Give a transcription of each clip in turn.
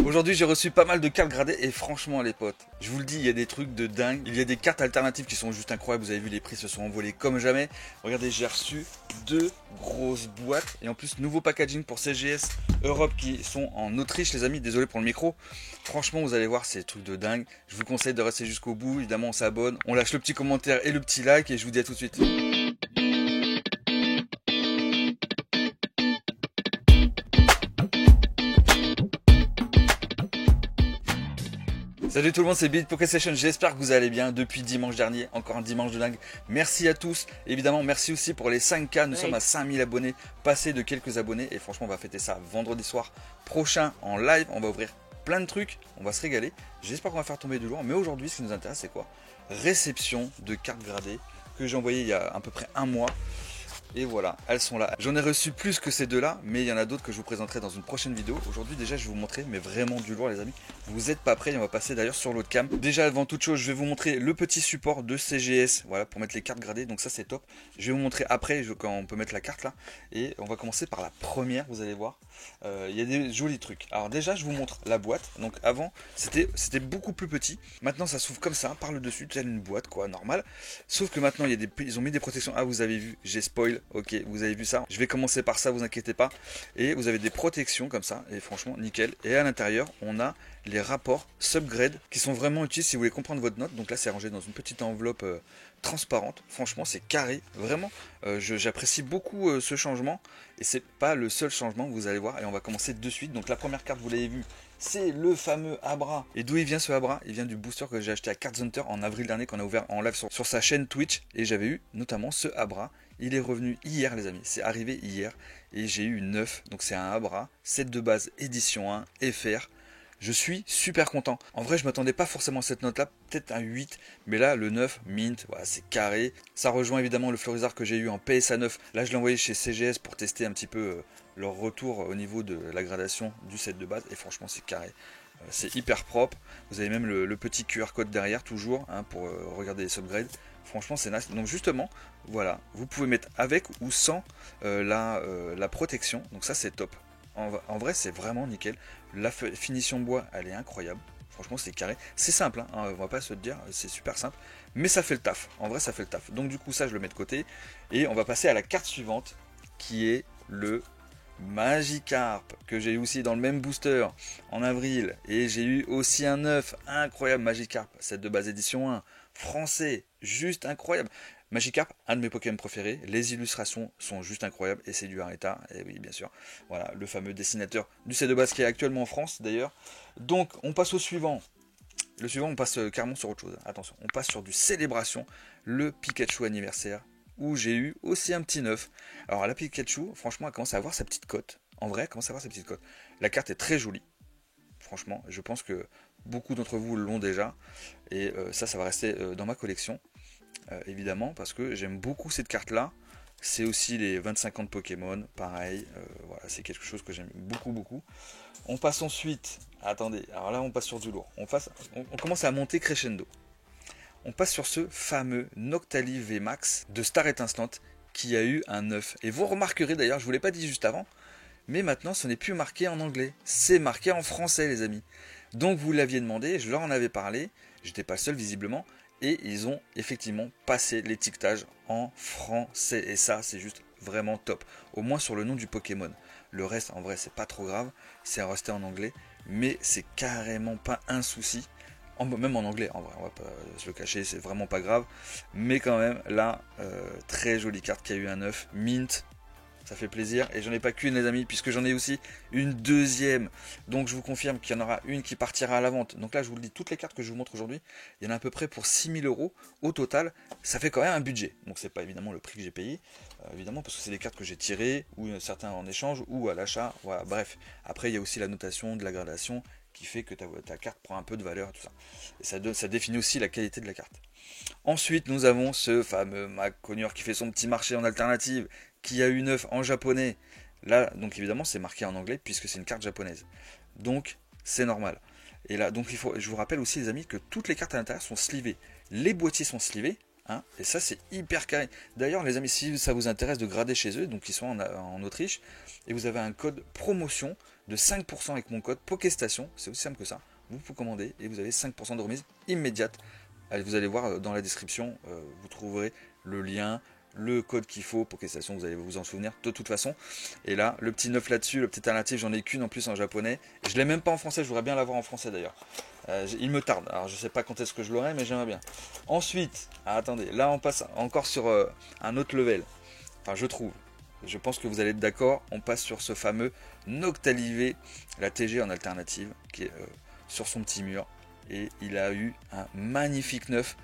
Aujourd'hui j'ai reçu pas mal de cartes gradées et franchement les potes, je vous le dis, il y a des trucs de dingue. Il y a des cartes alternatives qui sont juste incroyables, vous avez vu les prix se sont envolés comme jamais. Regardez, j'ai reçu deux grosses boîtes et en plus nouveau packaging pour CGS Europe qui sont en Autriche les amis, désolé pour le micro. Franchement vous allez voir, c'est des trucs de dingue. Je vous conseille de rester jusqu'au bout, évidemment on s'abonne, on lâche le petit commentaire et le petit like et je vous dis à tout de suite. Salut tout le monde, c'est Beat Poké Session, j'espère que vous allez bien depuis dimanche dernier, encore un dimanche de dingue. Merci à tous, évidemment merci aussi pour les 5K, nous sommes à 5000 abonnés, passés de quelques abonnés et franchement on va fêter ça vendredi soir prochain en live, on va ouvrir plein de trucs, on va se régaler, j'espère qu'on va faire tomber du lourd, mais aujourd'hui ce qui nous intéresse c'est quoi? Réception de cartes gradées que j'ai envoyées il y a à peu près un mois. Et voilà, elles sont là. J'en ai reçu plus que ces deux-là, mais il y en a d'autres que je vous présenterai dans une prochaine vidéo. Aujourd'hui, déjà, je vais vous montrer, mais vraiment du lourd, les amis. Vous n'êtes pas prêts, on va passer d'ailleurs sur l'autre cam. Déjà, avant toute chose, je vais vous montrer le petit support de CGS, voilà, pour mettre les cartes gradées. Donc ça, c'est top. Je vais vous montrer après, quand on peut mettre la carte là. Et on va commencer par la première, vous allez voir. Il y a des jolis trucs. Alors déjà, je vous montre la boîte. Donc avant, c'était beaucoup plus petit. Maintenant, ça s'ouvre comme ça, par le dessus, telle une boîte, quoi, normal. Sauf que maintenant, ils ont mis des protections. Ah, vous avez vu, j'ai spoil. Ok, vous avez vu ça. Je vais commencer par ça, vous inquiétez pas. Et vous avez des protections comme ça, et franchement, nickel. Et à l'intérieur, on a les rapports Subgrade qui sont vraiment utiles si vous voulez comprendre votre note. Donc là, c'est rangé dans une petite enveloppe transparente. Franchement, c'est carré. Vraiment, j'apprécie beaucoup ce changement. Et c'est pas le seul changement, vous allez voir. Et on va commencer de suite. Donc la première carte, vous l'avez vu, c'est le fameux Abra. Et d'où il vient ce Abra? Il vient du booster que j'ai acheté à Cards Hunter en avril dernier, qu'on a ouvert en live sur sa chaîne Twitch. Et j'avais eu notamment ce Abra. Il est revenu hier les amis, c'est arrivé hier. Et j'ai eu une 9, donc c'est un Abra, set de base édition 1, FR. Je suis super content. En vrai, je m'attendais pas forcément à cette note-là, peut-être un 8, mais là, le 9, mint, voilà, c'est carré. Ça rejoint évidemment le Florizard que j'ai eu en PSA 9. Là, je l'ai envoyé chez CGS pour tester un petit peu leur retour au niveau de la gradation du set de base. Et franchement, c'est carré. C'est hyper propre. Vous avez même le petit QR code derrière, toujours, hein, pour regarder les subgrades. Franchement, c'est nice. Donc justement, voilà, vous pouvez mettre avec ou sans la protection. Donc ça, c'est top. En vrai, c'est vraiment nickel. La finition bois, elle est incroyable. Franchement, c'est carré. C'est simple, hein, on va pas se le dire, c'est super simple. Mais ça fait le taf. En vrai, ça fait le taf. Donc du coup, ça, je le mets de côté. Et on va passer à la carte suivante, qui est le Magikarp, que j'ai eu aussi dans le même booster en avril. Et j'ai eu aussi un 9, incroyable Magikarp. Cette de base édition 1, français, juste incroyable. Magikarp, un de mes Pokémon préférés, les illustrations sont juste incroyables et c'est du Arita, et oui bien sûr, voilà le fameux dessinateur du set de base qui est actuellement en France d'ailleurs. Donc on passe au suivant, le suivant on passe carrément sur autre chose, attention, on passe sur du Célébration, le Pikachu anniversaire, où j'ai eu aussi un petit 9. Alors la Pikachu, franchement elle commence à avoir sa petite cote, en vrai elle commence à avoir sa petite cote, la carte est très jolie, franchement je pense que beaucoup d'entre vous l'ont déjà, et ça va rester dans ma collection. Évidemment parce que j'aime beaucoup cette carte là, c'est aussi les 25 ans de Pokémon, pareil, voilà, c'est quelque chose que j'aime beaucoup. On passe ensuite, attendez, alors là on passe sur du lourd, on commence à monter crescendo, on passe sur ce fameux Noctali VMAX de Star Étincelante qui a eu un 9, et vous remarquerez d'ailleurs, je vous l'ai pas dit juste avant, mais maintenant ce n'est plus marqué en anglais, c'est marqué en français les amis, donc vous l'aviez demandé, je leur en avais parlé, j'étais pas seul visiblement, et ils ont effectivement passé l'étiquetage en français. Et ça, c'est juste vraiment top. Au moins sur le nom du Pokémon. Le reste, en vrai, c'est pas trop grave. C'est resté en anglais. Mais c'est carrément pas un souci. Même en anglais, en vrai, on va pas se le cacher, c'est vraiment pas grave. Mais quand même, là, très jolie carte qui a eu un 9. Mint. Ça fait plaisir, et j'en ai pas qu'une les amis, puisque j'en ai aussi une deuxième. Donc je vous confirme qu'il y en aura une qui partira à la vente. Donc là je vous le dis, toutes les cartes que je vous montre aujourd'hui, il y en a à peu près pour 6000 € au total. Ça fait quand même un budget. Donc c'est pas évidemment le prix que j'ai payé, évidemment, parce que c'est des cartes que j'ai tirées, ou certains en échange, ou à l'achat. Voilà, bref. Après il y a aussi la notation de la gradation qui fait que ta carte prend un peu de valeur et tout ça. Et ça définit aussi la qualité de la carte. Ensuite, nous avons ce fameux Mac qui fait son petit marché en alternative, qui a eu 9 en japonais. Là, donc évidemment, c'est marqué en anglais puisque c'est une carte japonaise. Donc, c'est normal. Et là, donc je vous rappelle aussi, les amis, que toutes les cartes à l'intérieur sont slivées. Les boîtiers sont slivés, Hein, et ça c'est hyper carré. D'ailleurs les amis, si ça vous intéresse de grader chez eux, donc ils sont en Autriche, et vous avez un code promotion de 5% avec mon code Pokéstation, c'est aussi simple que ça. Vous pouvez commander et vous avez 5% de remise immédiate. Allez, vous allez voir dans la description, vous trouverez le lien, le code qu'il faut, Pokéstation, vous allez vous en souvenir de toute façon. Et là, le petit 9 là-dessus, le petit alternatif, j'en ai qu'une en plus en japonais. Et je l'ai même pas en français, je voudrais bien l'avoir en français d'ailleurs. Il me tarde, alors je sais pas quand est-ce que je l'aurai, mais j'aimerais bien. Ensuite, attendez, là on passe encore sur un autre level. Enfin, je trouve. Je pense que vous allez être d'accord, on passe sur ce fameux Noctalivet, la TG en alternative, qui est sur son petit mur. Et il a eu un magnifique 9.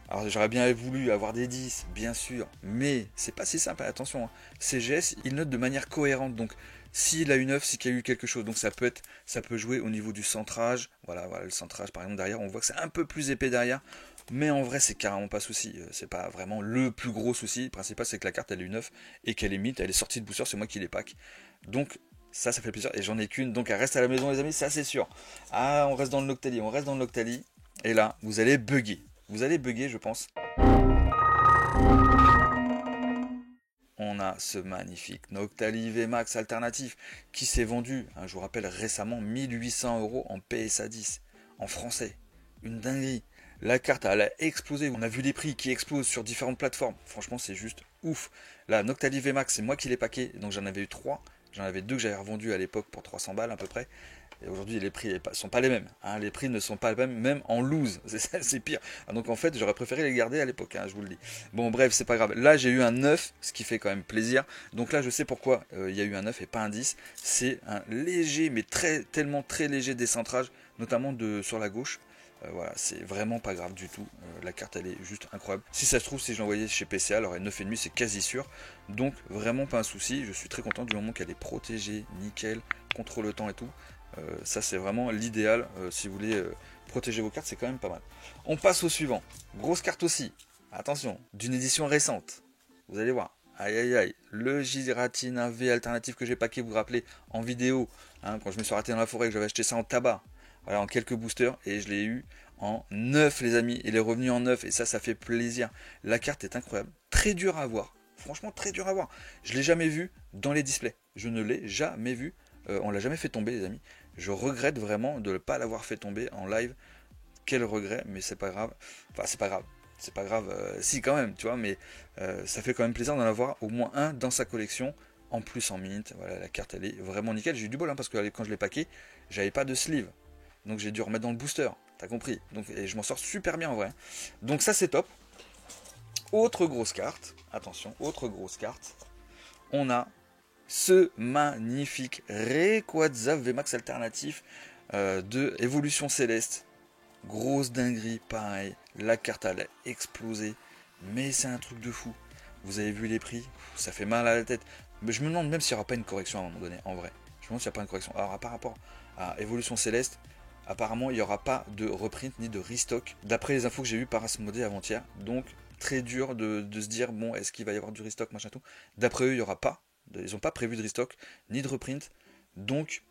Alors j'aurais bien voulu avoir des 10, bien sûr, mais c'est pas si simple, attention. Hein. CGS, il note de manière cohérente, donc s'il a eu 9, c'est qu'il y a eu quelque chose. Donc ça peut jouer au niveau du centrage. Voilà, le centrage par exemple derrière, on voit que c'est un peu plus épais derrière. Mais en vrai, c'est carrément pas souci. C'est pas vraiment le plus gros souci. Le principal, c'est que la carte elle est 9 et qu'elle est mythe, elle est sortie de booster, c'est moi qui l'ai pack. Donc ça fait plaisir. Et j'en ai qu'une, donc elle reste à la maison les amis, ça c'est sûr. Ah, on reste dans le Noctali, Et là, vous allez bugger. Vous allez bugger, je pense. On a ce magnifique Noctali VMAX alternatif qui s'est vendu, hein, je vous rappelle récemment, 1800 € en PSA 10, en français. Une dinguerie. La carte, elle a explosé. On a vu les prix qui explosent sur différentes plateformes. Franchement, c'est juste ouf. Là, Noctali VMAX, c'est moi qui l'ai packé, donc j'en avais eu 3. J'en avais 2 que j'avais revendus à l'époque pour 300 balles à peu près. Et aujourd'hui, les prix ne sont pas les mêmes. Hein. Les prix ne sont pas les mêmes, même en loose. C'est pire. Donc en fait, j'aurais préféré les garder à l'époque, hein, je vous le dis. Bon, bref, c'est pas grave. Là, j'ai eu un 9, ce qui fait quand même plaisir. Donc là, je sais pourquoi il y a eu un 9 et pas un 10. C'est un léger, mais tellement très léger décentrage, notamment sur la gauche. Voilà, c'est vraiment pas grave du tout. La carte, elle est juste incroyable. Si ça se trouve, si je l'envoyais chez PCA, elle aurait 9,5, c'est quasi sûr. Donc, vraiment pas un souci. Je suis très content du moment qu'elle est protégée, nickel, contre le temps et tout. Ça, c'est vraiment l'idéal. Si vous voulez protéger vos cartes, c'est quand même pas mal. On passe au suivant. Grosse carte aussi. Attention, d'une édition récente. Vous allez voir. Aïe aïe aïe. Le Giratina V alternatif que j'ai packé, vous vous rappelez, en vidéo. Hein, quand je me suis raté dans la forêt, que j'avais acheté ça en tabac. Voilà, en quelques boosters, et je l'ai eu en 9 les amis, il est revenu en 9 et ça fait plaisir. La carte est incroyable, très dur à avoir, franchement très dur à avoir. Je l'ai jamais vu dans les displays, je ne l'ai jamais vu, on l'a jamais fait tomber les amis. Je regrette vraiment de ne pas l'avoir fait tomber en live, quel regret, mais c'est pas grave, enfin c'est pas grave, si quand même, tu vois, mais ça fait quand même plaisir d'en avoir au moins un dans sa collection. En plus en mint, voilà, la carte elle est vraiment nickel. J'ai eu du bol hein, parce que quand je l'ai packé, j'avais pas de sleeve. Donc j'ai dû remettre dans le booster, t'as compris. Donc, et je m'en sors super bien en vrai. Donc ça c'est top. Autre grosse carte, attention, autre grosse carte. On a ce magnifique Rayquaza VMAX alternatif de Évolution Céleste. Grosse dinguerie, pareil. La carte elle a explosé. Mais c'est un truc de fou. Vous avez vu les prix, ça fait mal à la tête. Mais je me demande même s'il n'y aura pas une correction à un moment donné, en vrai. Je me demande s'il n'y a pas une correction. Alors par rapport à Évolution Céleste, apparemment, il n'y aura pas de reprint ni de restock, d'après les infos que j'ai eues par Asmodée avant-hier. Donc, très dur de se dire, bon, est-ce qu'il va y avoir du restock, machin tout. D'après eux, il n'y aura pas. Ils n'ont pas prévu de restock, ni de reprint. Donc,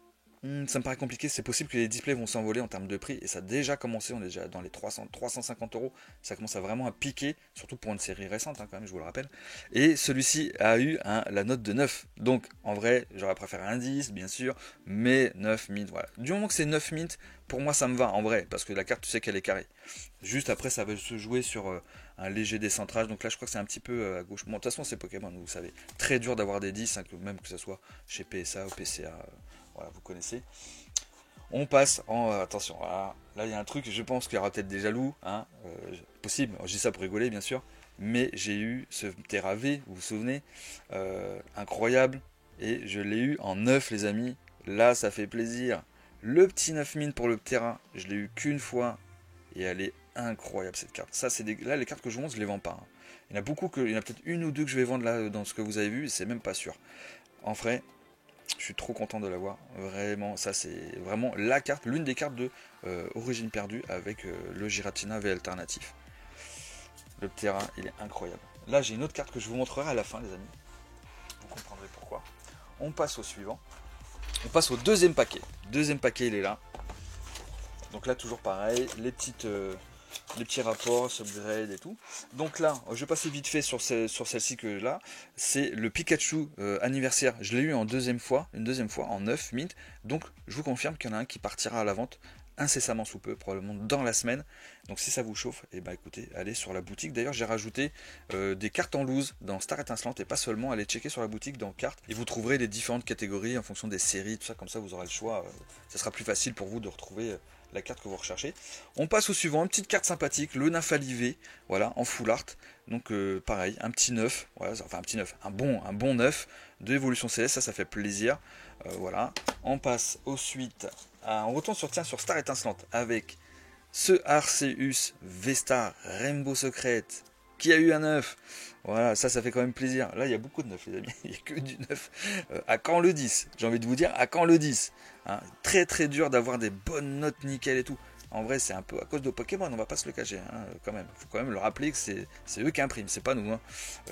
ça me paraît compliqué. C'est possible que les displays vont s'envoler en termes de prix. Et ça a déjà commencé, on est déjà dans les 350 €. Ça commence à vraiment à piquer, surtout pour une série récente, hein, quand même, je vous le rappelle. Et celui-ci a eu la note de 9. Donc, en vrai, j'aurais préféré un 10, bien sûr. Mais 9 mint, voilà. Du moment que c'est 9 mint, pour moi, ça me va, en vrai. Parce que la carte, tu sais qu'elle est carrée. Juste après, ça va se jouer sur un léger décentrage. Donc là, je crois que c'est un petit peu à gauche. Bon, de toute façon, c'est Pokémon, vous savez. Très dur d'avoir des 10, hein, même que ce soit chez PSA ou PCA. Voilà, vous connaissez. On passe en... attention, voilà. Là il y a un truc, je pense qu'il y aura peut-être des jaloux. Hein, possible, je dis ça pour rigoler bien sûr. Mais j'ai eu ce Terra V, vous vous souvenez, incroyable. Et je l'ai eu en 9 les amis. Là ça fait plaisir. Le petit 9 mine pour le Terra, je l'ai eu qu'une fois. Et elle est incroyable cette carte. Ça, c'est là les cartes que je vous montre, je les vends pas. Hein. Il y en a beaucoup, il y en a peut-être une ou deux que je vais vendre là dans ce que vous avez vu. Et c'est même pas sûr. En vrai... Je suis trop content de l'avoir, vraiment, ça c'est vraiment la carte, l'une des cartes de Origine Perdue avec le Giratina V alternatif. Le terrain, il est incroyable. Là j'ai une autre carte que je vous montrerai à la fin les amis, vous comprendrez pourquoi. On passe au suivant, on passe au deuxième paquet il est là. Donc là toujours pareil, les petites les petits rapports, upgrade et tout. Donc là, je vais passer vite fait sur celle-ci que là. C'est le Pikachu anniversaire. Je l'ai eu une deuxième fois en 9 mint. Donc je vous confirme qu'il y en a un qui partira à la vente incessamment sous peu, probablement dans la semaine. Donc si ça vous chauffe, et bah écoutez, allez sur la boutique. D'ailleurs j'ai rajouté des cartes en loose dans Star Étincelante et pas seulement, allez checker sur la boutique dans cartes et vous trouverez les différentes catégories en fonction des séries, tout ça, comme ça vous aurez le choix. Ça sera plus facile pour vous de retrouver la carte que vous recherchez. On passe au suivant, une petite carte sympathique, le Nymphalivé, voilà, en full art. Donc pareil, un petit neuf, voilà, enfin un petit neuf, un bon neuf de Évolution Céleste, ça fait plaisir. Voilà, on passe ensuite, on retourne sur Star Étincelante avec ce Arceus Vestar Rainbow Secret qui a eu un 9. Voilà, ça fait quand même plaisir. Là, il y a beaucoup de 9, les amis. Il n'y a que du 9. À quand le 10? J'ai envie de vous dire, à quand le 10? Hein, très très dur d'avoir des bonnes notes nickel et tout. En vrai, c'est un peu à cause de Pokémon, on va pas se le cacher. Hein, quand même. Faut quand même le rappeler que c'est eux qui impriment, c'est pas nous. Hein,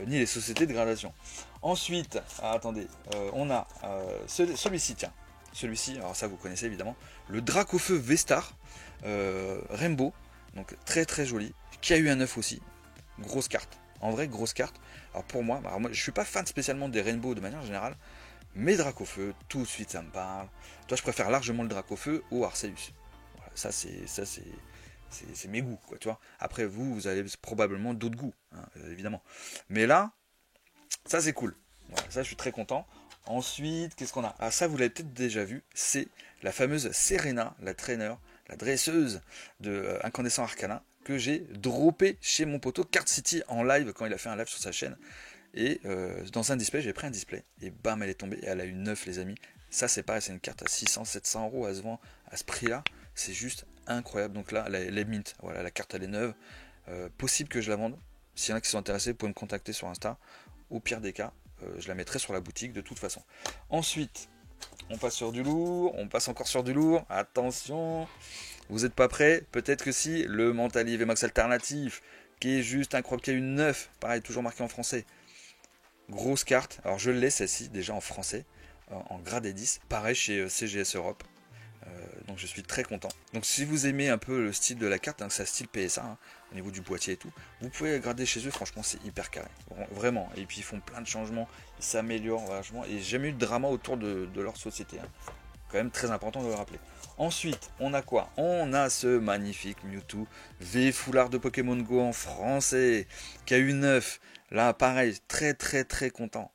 ni les sociétés de gradation. Ensuite, attendez, on a celui-ci, tiens. Celui-ci, alors ça vous connaissez évidemment. Le Dracofeu Vestar Rainbow. Donc très très joli. Qui a eu un 9 aussi. Grosse carte. En vrai, grosse carte. Alors pour moi, je suis pas fan spécialement des Rainbow de manière générale, mais Dracofeu, tout de suite ça me parle. Toi, je préfère largement le Dracofeu au Arceus. Voilà, ça c'est mes goûts, quoi, tu vois. Après vous avez probablement d'autres goûts, hein, évidemment. Mais là, ça c'est cool. Voilà, ça je suis très content. Ensuite, qu'est-ce qu'on a? Ah, ça vous l'avez peut-être déjà vu, c'est la fameuse Serena, la trainer, la dresseuse de Incandescent Arcana, que j'ai droppé chez mon poteau Card City en live quand il a fait un live sur sa chaîne. Et dans un display, j'ai pris un display et bam, elle est tombée et elle a eu 9, les amis. Ça, c'est pareil, c'est une carte à 600, 700 euros. Elle se vend à ce prix-là. C'est juste incroyable. Donc là, elle est mint. Voilà, la carte, elle est neuve. Possible que je la vende. S'il y en a qui sont intéressés, vous pouvez me contacter sur Insta. Au pire des cas, je la mettrai sur la boutique de toute façon. Ensuite, on passe sur du lourd. On passe encore sur du lourd. Attention, vous n'êtes pas prêts? Peut-être que si. Le Mentali VMAX alternatif, qui est juste incroyable, qui a une 9. Pareil, toujours marqué en français. Grosse carte. Alors je l'ai celle-ci déjà en français, en gradé 10. Pareil chez CGS Europe. Donc je suis très content. Donc si vous aimez un peu le style de la carte, hein, c'est un style PSA, hein, au niveau du boîtier et tout, vous pouvez grader chez eux, franchement c'est hyper carré. Vraiment. Et puis ils font plein de changements, ils s'améliorent vachement. Et j'ai jamais eu de drama autour de leur société. Hein. Quand même très important de le rappeler. Ensuite, on a quoi? On a ce magnifique Mewtwo V Foulard de Pokémon Go en français, qui a eu 9. Là, pareil, très très très content.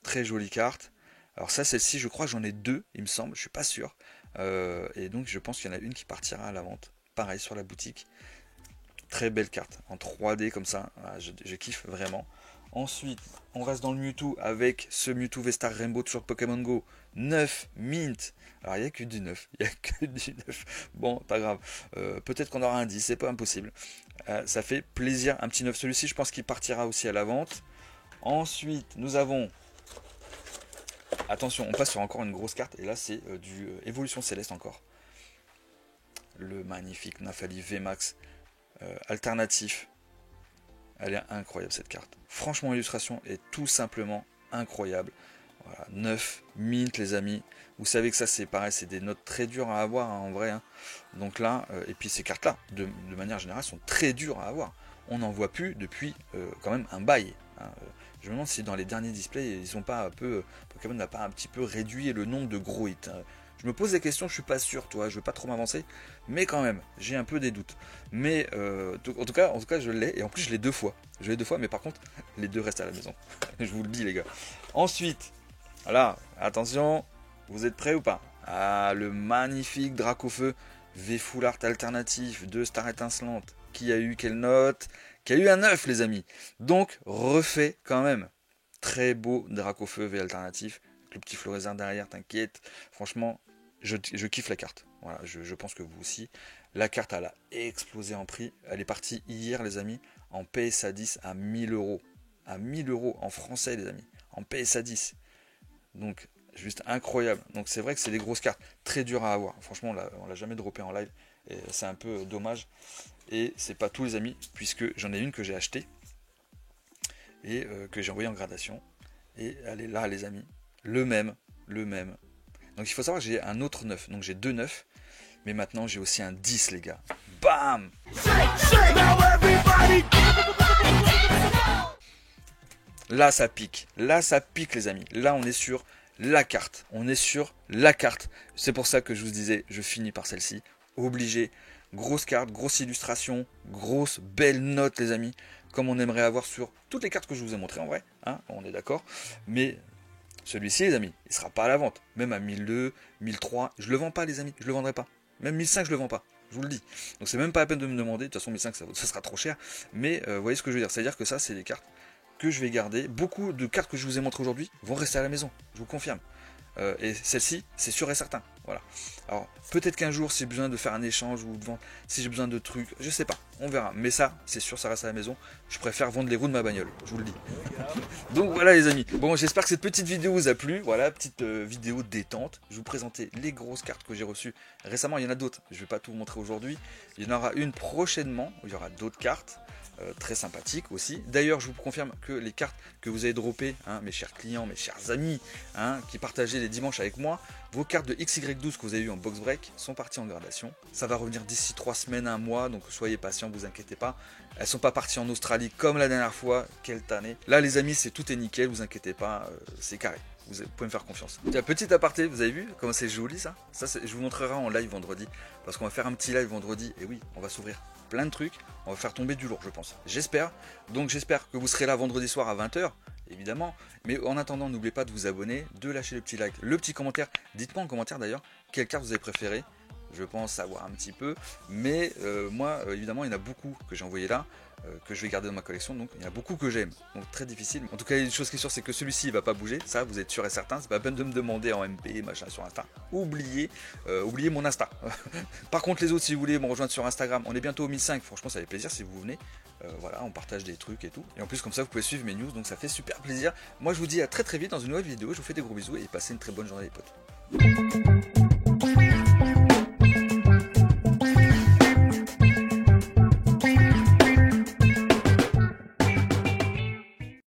Très jolie carte. Alors ça, celle-ci, je crois que j'en ai deux, il me semble, je suis pas sûr. Et donc je pense qu'il y en a une qui partira à la vente. Pareil sur la boutique. Très belle carte, en 3D comme ça, je kiffe vraiment. Ensuite, on reste dans le Mewtwo avec ce Mewtwo Vestar Rainbow toujours de Pokémon Go. 9 mint. Alors il n'y a que du 9. Il n'y a que du 9. Bon, pas grave. Peut-être qu'on aura un 10, c'est pas impossible. Ça fait plaisir. Un petit 9. Celui-ci, je pense qu'il partira aussi à la vente. Ensuite, nous avons... Attention, on passe sur encore une grosse carte. Et là, c'est du Évolution Céleste encore. Le magnifique Nymphali VMAX alternatif. Elle est incroyable cette carte. Franchement, l'illustration est tout simplement incroyable. Voilà, 9 mint les amis. Vous savez que ça c'est pareil, c'est des notes très dures à avoir hein, en vrai. Hein. Donc là, et puis ces cartes là, de manière générale, sont très dures à avoir. On n'en voit plus depuis quand même un bail. Hein. Je me demande si dans les derniers displays, ils ont pas un peu, Pokémon n'a pas un petit peu réduit le nombre de gros hits. Hein. Je me pose des questions, je suis pas sûr, toi, je veux pas trop m'avancer, mais quand même, j'ai un peu des doutes. Mais en tout cas, je l'ai, et en plus je l'ai deux fois. Je l'ai deux fois, mais par contre, les deux restent à la maison. Je vous le dis, les gars. Ensuite, voilà, attention, vous êtes prêts ou pas? Ah, le magnifique Dracofeu V Full Art alternatif de Star Étincelante. Qui a eu quelle note? Qui a eu un 9, les amis. Donc, refait quand même. Très beau Dracofeu V alternatif. Avec le petit Florizard derrière, t'inquiète. Franchement, je kiffe la carte. Voilà, je pense que vous aussi. La carte, elle a explosé en prix. Elle est partie hier, les amis, en PSA 10 à 1000 euros. À 1000 euros en français, les amis. En PSA 10. Donc, juste incroyable. Donc, c'est vrai que c'est des grosses cartes. Très dures à avoir. Franchement, on l'a jamais droppé en live. Et c'est un peu dommage. Et c'est pas tous les amis, puisque j'en ai une que j'ai achetée. Et que j'ai envoyée en gradation. Et elle est là, les amis. Le même. Donc, il faut savoir que j'ai un autre 9. Donc, j'ai deux 9. Mais maintenant, j'ai aussi un 10, les gars. Bam! Là, ça pique. Là, ça pique, les amis. Là, on est sur la carte. On est sur la carte. C'est pour ça que je vous disais, je finis par celle-ci. Obligé. Grosse carte, grosse illustration, grosse belle note, les amis. Comme on aimerait avoir sur toutes les cartes que je vous ai montrées en vrai. Hein, on est d'accord. Mais celui-ci, les amis, il ne sera pas à la vente. Même à 1002, 1003. Je ne le vends pas, les amis. Je ne le vendrai pas. Même 1005, je ne le vends pas. Je vous le dis. Donc, c'est même pas la peine de me demander. De toute façon, 1005, ça sera trop cher. Mais vous voyez ce que je veux dire. C'est-à-dire que ça, c'est des cartes que je vais garder. Beaucoup de cartes que je vous ai montrées aujourd'hui vont rester à la maison. Je vous confirme. Et celle-ci, c'est sûr et certain. Voilà. Alors, peut-être qu'un jour, si j'ai besoin de faire un échange ou de vendre, si j'ai besoin de trucs, je sais pas, on verra. Mais ça, c'est sûr, ça reste à la maison. Je préfère vendre les roues de ma bagnole, je vous le dis. Donc voilà, les amis. Bon, j'espère que cette petite vidéo vous a plu. Voilà, petite vidéo détente. Je vous présentais les grosses cartes que j'ai reçues récemment. Il y en a d'autres. Je vais pas tout vous montrer aujourd'hui. Il y en aura une prochainement où il y aura d'autres cartes. Très sympathique aussi. D'ailleurs, je vous confirme que les cartes que vous avez droppées, hein, mes chers clients, mes chers amis, hein, qui partageaient les dimanches avec moi, vos cartes de XY12 que vous avez eues en box break sont parties en gradation. Ça va revenir d'ici 3 semaines, 1 mois, donc soyez patients, vous inquiétez pas. Elles sont pas parties en Australie comme la dernière fois, quelle tannée. Là, les amis, tout est nickel, vous inquiétez pas, c'est carré. Vous pouvez me faire confiance. Tiens, petit aparté, vous avez vu comment c'est joli ça, je vous montrerai en live vendredi. Parce qu'on va faire un petit live vendredi. Et oui, on va s'ouvrir plein de trucs. On va faire tomber du lourd, je pense. J'espère. Donc j'espère que vous serez là vendredi soir à 20 h, évidemment. Mais en attendant, n'oubliez pas de vous abonner, de lâcher le petit like, le petit commentaire. Dites-moi en commentaire d'ailleurs quelle carte vous avez préférée. Je pense savoir un petit peu. Mais moi, évidemment, il y en a beaucoup que j'ai envoyé là. Que je vais garder dans ma collection, donc il y en a beaucoup que j'aime, donc très difficile. En tout cas, une chose qui est sûre, c'est que celui-ci il va pas bouger, ça vous êtes sûr et certain. C'est pas la peine de me demander en MP machin sur Insta, oubliez mon Insta. Par contre, les autres, si vous voulez me rejoindre sur Instagram, on est bientôt au 1005, franchement ça fait plaisir si vous venez. Voilà, on partage des trucs et tout, et en plus comme ça vous pouvez suivre mes news, donc ça fait super plaisir. Moi je vous dis à très vite dans une nouvelle vidéo, je vous fais des gros bisous et passez une très bonne journée les potes.